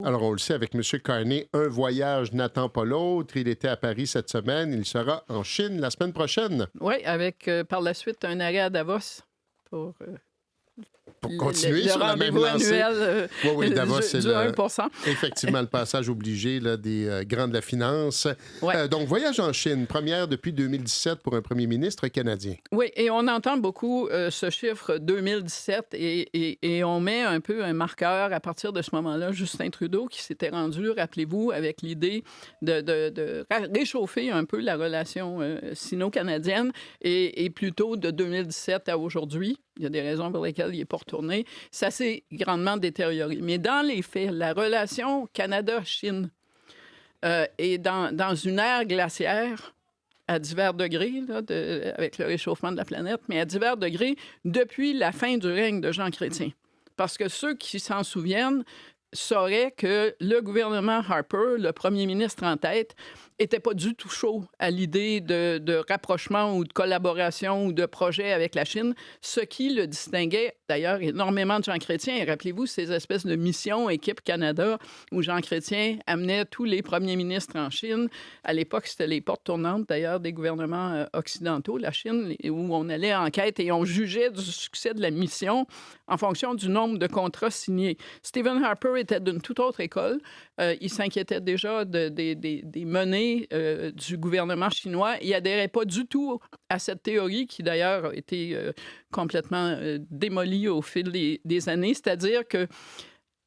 Alors, on le sait, avec M. Carney, un voyage n'attend pas l'autre. Il était à Paris cette semaine. Il sera en Chine la semaine prochaine. Oui, avec par la suite un arrêt à Davos pour continuer le sur la même rendez-vous lancée. annuel Oui, Davos, c'est du 1%. effectivement le passage obligé là, des grands de la finance. Ouais. Donc, voyage en Chine, première depuis 2017 pour un premier ministre canadien. Oui, et on entend beaucoup ce chiffre 2017 et on met un peu un marqueur à partir de ce moment-là. Justin Trudeau qui s'était rendu, rappelez-vous, avec l'idée de réchauffer un peu la relation sino-canadienne et plutôt de 2017 à aujourd'hui. Il y a des raisons pour lesquelles il n'est pas retourné. Ça s'est grandement détérioré. Mais dans les faits, la relation Canada-Chine est dans une ère glaciaire à divers degrés, là, avec le réchauffement de la planète, mais à divers degrés depuis la fin du règne de Jean Chrétien. Parce que ceux qui s'en souviennent sauraient que le gouvernement Harper, le premier ministre en tête, n'était pas du tout chaud à l'idée de rapprochement ou de collaboration ou de projet avec la Chine, ce qui le distinguait d'ailleurs énormément de Jean Chrétien. Et rappelez-vous ces espèces de missions Équipe Canada où Jean Chrétien amenait tous les premiers ministres en Chine. À l'époque, c'était les portes tournantes d'ailleurs des gouvernements occidentaux, la Chine, où on allait en quête et on jugeait du succès de la mission en fonction du nombre de contrats signés. Stephen Harper était d'une toute autre école. Il s'inquiétait déjà des menées du gouvernement chinois. Il n'adhérait pas du tout à cette théorie qui, d'ailleurs, a été complètement démolie au fil des années. C'est-à-dire que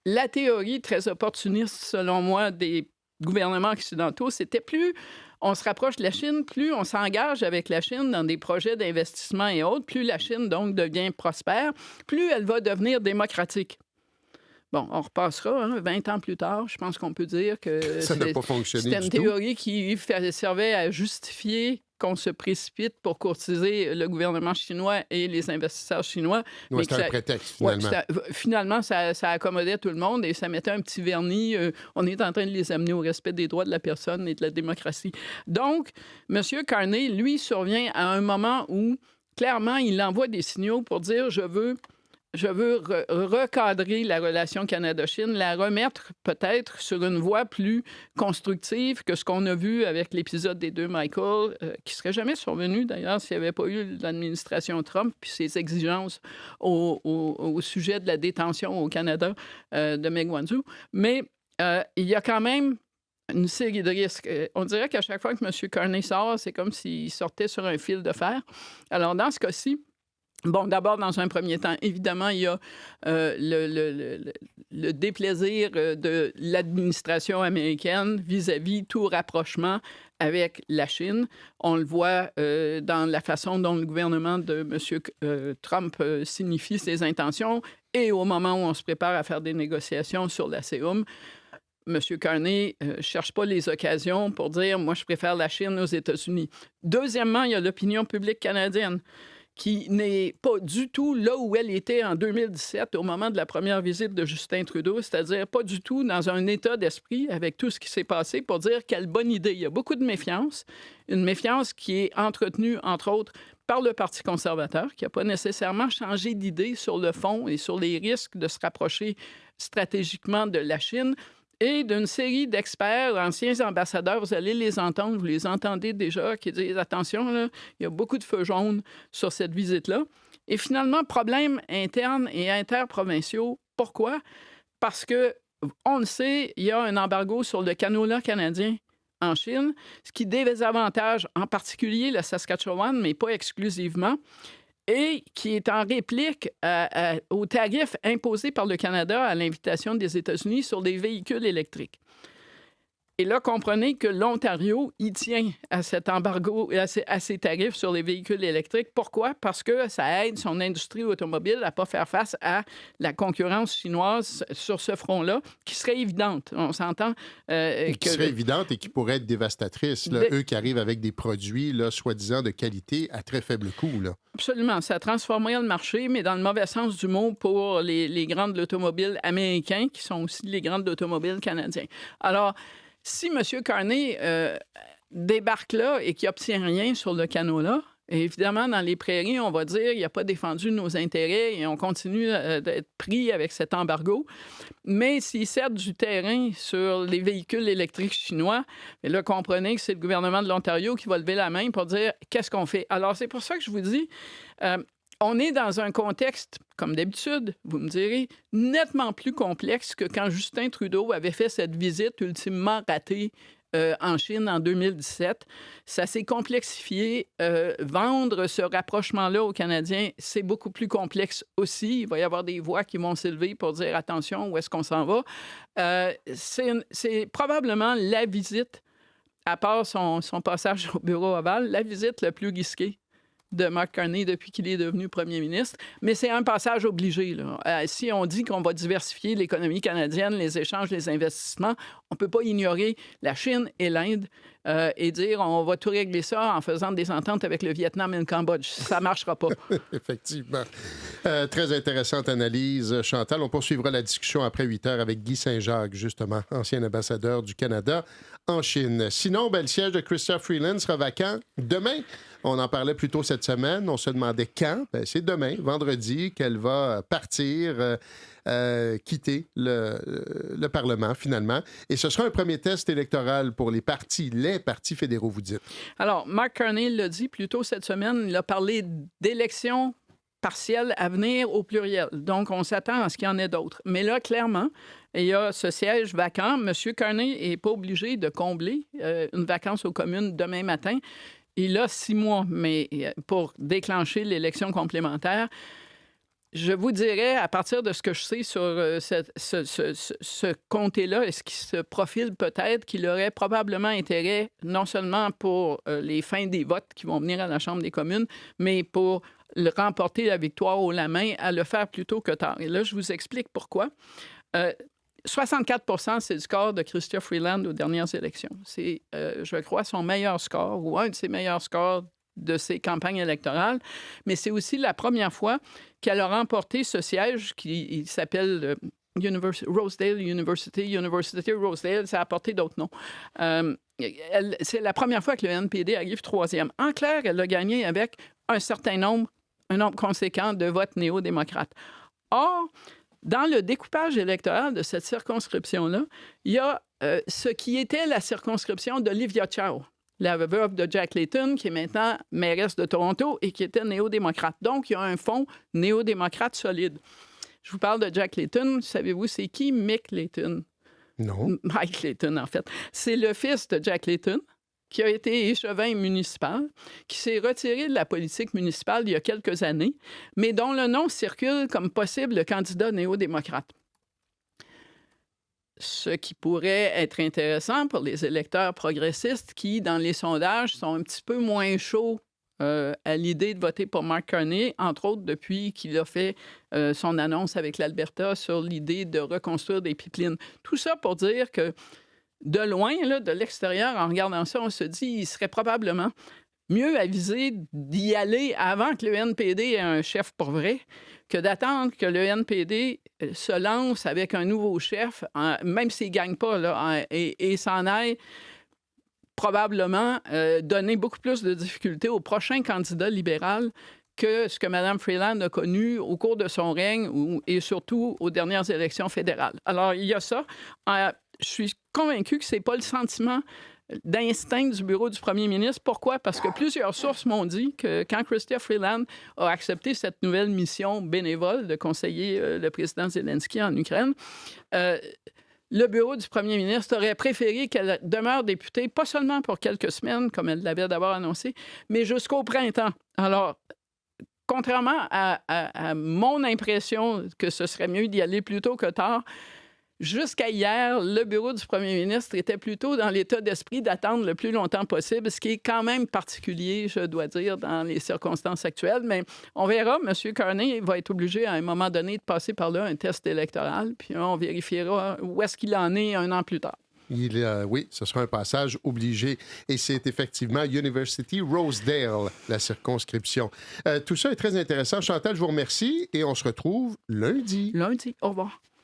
la théorie très opportuniste, selon moi, des gouvernements occidentaux, c'était plus on se rapproche de la Chine, plus on s'engage avec la Chine dans des projets d'investissement et autres, plus la Chine, donc, devient prospère, plus elle va devenir démocratique. Bon, on repassera, 20 ans plus tard, je pense qu'on peut dire que ça n'a pas fonctionné c'était une du tout. théorie qui servait à justifier qu'on se précipite pour courtiser le gouvernement chinois et les investisseurs chinois. Oui, c'était un prétexte, finalement. Finalement, ça accommodait tout le monde et ça mettait un petit vernis. On est en train de les amener au respect des droits de la personne et de la démocratie. Donc, M. Carney, lui, survient à un moment où, clairement, il envoie des signaux pour dire « je veux recadrer la relation Canada-Chine, la remettre peut-être sur une voie plus constructive que ce qu'on a vu avec l'épisode des deux Michael, qui serait jamais survenu d'ailleurs s'il n'y avait pas eu l'administration Trump puis ses exigences au sujet de la détention au Canada de Meng Wanzhou. Mais il y a quand même une série de risques. On dirait qu'à chaque fois que M. Carney sort, c'est comme s'il sortait sur un fil de fer. Alors, dans ce cas-ci, bon, d'abord, dans un premier temps, évidemment, il y a le déplaisir de l'administration américaine vis-à-vis tout rapprochement avec la Chine. On le voit dans la façon dont le gouvernement de M. Trump signifie ses intentions et au moment où on se prépare à faire des négociations sur la CEUM. M. Carney ne cherche pas les occasions pour dire « moi, je préfère la Chine aux États-Unis ». Deuxièmement, il y a l'opinion publique canadienne qui n'est pas du tout là où elle était en 2017 au moment de la première visite de Justin Trudeau, c'est-à-dire pas du tout dans un état d'esprit avec tout ce qui s'est passé pour dire quelle bonne idée. Il y a beaucoup de méfiance, une méfiance qui est entretenue, entre autres, par le Parti conservateur, qui n'a pas nécessairement changé d'idée sur le fond et sur les risques de se rapprocher stratégiquement de la Chine, et d'une série d'experts, anciens ambassadeurs, vous allez les entendre, vous les entendez déjà, qui disent « Attention, là, il y a beaucoup de feux jaunes sur cette visite-là ». Et finalement, problèmes internes et interprovinciaux. Pourquoi? Parce que, on le sait, il y a un embargo sur le canola canadien en Chine, ce qui désavantage en particulier le Saskatchewan, mais pas exclusivement, et qui est en réplique aux tarifs imposés par le Canada à l'invitation des États-Unis sur des véhicules électriques. Et là, comprenez que l'Ontario, il tient à cet embargo, à ces tarifs sur les véhicules électriques. Pourquoi? Parce que ça aide son industrie automobile à ne pas faire face à la concurrence chinoise sur ce front-là, qui serait évidente. On s'entend qui serait évidente et qui pourrait être dévastatrice. Là, eux qui arrivent avec des produits, là, soi-disant de qualité, à très faible coût. Là. Absolument. Ça transformerait le marché, mais dans le mauvais sens du mot pour les grands de l'automobile américains, qui sont aussi les grands de l'automobile canadiens. Alors, si M. Carney débarque là et qu'il n'obtient rien sur le canola, Et évidemment, dans les prairies, on va dire qu'il n'a pas défendu nos intérêts et on continue d'être pris avec cet embargo. Mais s'il cède du terrain sur les véhicules électriques chinois, mais là, comprenez que c'est le gouvernement de l'Ontario qui va lever la main pour dire qu'est-ce qu'on fait. Alors, c'est pour ça que je vous dis, on est dans un contexte, comme d'habitude, vous me direz, nettement plus complexe que quand Justin Trudeau avait fait cette visite ultimement ratée en Chine en 2017. Ça s'est complexifié. Vendre ce rapprochement-là aux Canadiens, c'est beaucoup plus complexe aussi. Il va y avoir des voix qui vont s'élever pour dire attention, où est-ce qu'on s'en va? C'est probablement la visite, à part son passage au bureau ovale, la visite la plus risquée de Mark Carney depuis qu'il est devenu premier ministre. Mais c'est un passage obligé, là. Si on dit qu'on va diversifier l'économie canadienne, les échanges, les investissements, on ne peut pas ignorer la Chine et l'Inde et dire on va tout régler ça en faisant des ententes avec le Vietnam et le Cambodge. Ça ne marchera pas. Effectivement. Très intéressante analyse, Chantal. On poursuivra la discussion après 8 heures avec Guy Saint-Jacques, justement, ancien ambassadeur du Canada en Chine. Sinon, le siège de Chrystia Freeland sera vacant demain. On en parlait plus tôt cette semaine. On se demandait quand. C'est demain, vendredi, qu'elle va partir, quitter le Parlement, finalement. Et ce sera un premier test électoral pour les partis fédéraux, vous dites. Alors, Mark Carney l'a dit plus tôt cette semaine. Il a parlé d'élections partielles à venir au pluriel. Donc, on s'attend à ce qu'il y en ait d'autres. Mais là, clairement, il y a ce siège vacant. M. Carney n'est pas obligé de combler une vacance aux communes demain matin. Il a 6 mois, mais pour déclencher l'élection complémentaire, je vous dirais, à partir de ce que je sais sur ce comté-là, et ce qui se profile peut-être, qu'il aurait probablement intérêt, non seulement pour les fins des votes qui vont venir à la Chambre des communes, mais pour remporter la victoire haut la main, à le faire plus tôt que tard. Et là, je vous explique pourquoi. 64 % c'est le score de Chrystia Freeland aux dernières élections. C'est, je crois, son meilleur score ou un de ses meilleurs scores de ses campagnes électorales. Mais c'est aussi la première fois qu'elle a remporté ce siège qui s'appelle Rosedale University, Rosedale. Ça a apporté d'autres noms. C'est la première fois que le NPD arrive 3e. En clair, elle a gagné avec un nombre conséquent de votes néo-démocrates. Or, dans le découpage électoral de cette circonscription-là, il y a ce qui était la circonscription d'Olivia Chow, la veuve de Jack Layton, qui est maintenant mairesse de Toronto et qui était néo-démocrate. Donc, il y a un fond néo-démocrate solide. Je vous parle de Jack Layton. Savez-vous, c'est qui Mick Layton? Non. Mike Layton, en fait. C'est le fils de Jack Layton, qui a été échevin municipal, qui s'est retiré de la politique municipale il y a quelques années, mais dont le nom circule comme possible candidat néo-démocrate. Ce qui pourrait être intéressant pour les électeurs progressistes qui, dans les sondages, sont un petit peu moins chauds à l'idée de voter pour Mark Carney, entre autres depuis qu'il a fait son annonce avec l'Alberta sur l'idée de reconstruire des pipelines. Tout ça pour dire que de loin, là, de l'extérieur, en regardant ça, on se dit qu'il serait probablement mieux avisé d'y aller avant que le NPD ait un chef pour vrai que d'attendre que le NPD se lance avec un nouveau chef, même s'il ne gagne pas, là, et s'en aille probablement donner beaucoup plus de difficultés au prochain candidat libéral que ce que Mme Freeland a connu au cours de son règne et surtout aux dernières élections fédérales. Alors, il y a ça. Je suis convaincu que ce n'est pas le sentiment d'instinct du bureau du premier ministre. Pourquoi? Parce que plusieurs sources m'ont dit que quand Chrystia Freeland a accepté cette nouvelle mission bénévole de conseiller le président Zelensky en Ukraine, le bureau du premier ministre aurait préféré qu'elle demeure députée, pas seulement pour quelques semaines, comme elle l'avait d'abord annoncé, mais jusqu'au printemps. Alors, contrairement à mon impression que ce serait mieux d'y aller plus tôt que tard, jusqu'à hier, le bureau du premier ministre était plutôt dans l'état d'esprit d'attendre le plus longtemps possible, ce qui est quand même particulier, je dois dire, dans les circonstances actuelles. Mais on verra. M. Carney va être obligé à un moment donné de passer par là un test électoral, puis on vérifiera où est-ce qu'il en est un an plus tard. Oui, ce sera un passage obligé. Et c'est effectivement University Rosedale, la circonscription. Tout ça est très intéressant. Chantal, je vous remercie et on se retrouve lundi. Lundi, au revoir.